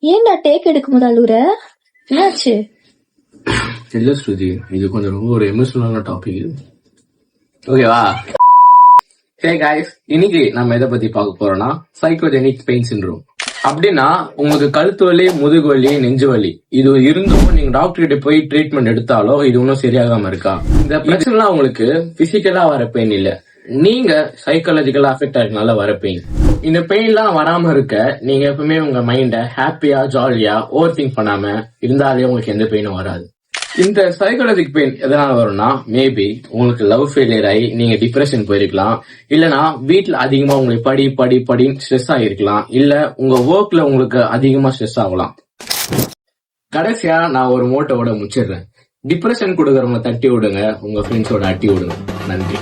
ஏன்டா டேக் எடுக்கும் போது அழுகுற? என்னாச்சு? இல்ல ஸ்ருதி, இது கொஞ்சம் ரொம்ப ஒரு எமோஷனலான டாபிக். ஓகேவா? ஹே காய்ஸ், இன்னைக்கு நம்ம எதை பத்தி பார்க்க போறோம்னா சைக்கோஜெனிக் பெயின் சிண்ட்ரோம். அப்படின்னா உங்களுக்கு கழுத்து வலி, முதுகு வலி, நெஞ்சு வலி இது இருந்தும் நீங்க டாக்டர் கிட்ட போய் ட்ரீட்மெண்ட் எடுத்தாலோ இது இன்னும் சரியாகாம இருக்கா? இந்த பிரச்சனைலாம் உங்களுக்கு பிசிக்கலா வர பெயின் இல்ல, நீங்க சைக்காலஜிக்கலா அஃபெக்ட் ஆகிறதுனால வர பெயின். இந்த பெயின்லாம் வராம இருக்க நீங்க எப்பவுமே உங்க மைண்ட ஹாப்பியா ஜாலியா ஓவர் திங்க் பண்ணாம இருந்தாலே உங்களுக்கு எந்த பெயினும் வராது. இந்த சைக்காலஜிக் பெயின் எதனால வரும்னா, மேபி உங்களுக்கு லவ் ஃபெயிலியர் ஆகி நீங்க டிப்ரெஷன் போயிருக்கலாம், இல்லனா வீட்டுல அதிகமா உங்களுக்கு படின்னு ஸ்ட்ரெஸ் ஆகிருக்கலாம், இல்ல உங்க ஒர்க்ல உங்களுக்கு அதிகமா ஸ்ட்ரெஸ் ஆகலாம். கடைசியா நான் ஒரு மோட்டோவோட முடிச்சிடுறேன். டிப்ரெஷன் கொடுக்கறவங்க தட்டி விடுங்க, உங்க ஃப்ரெண்ட்ஸோட அட்டி விடுங்க. நன்றி.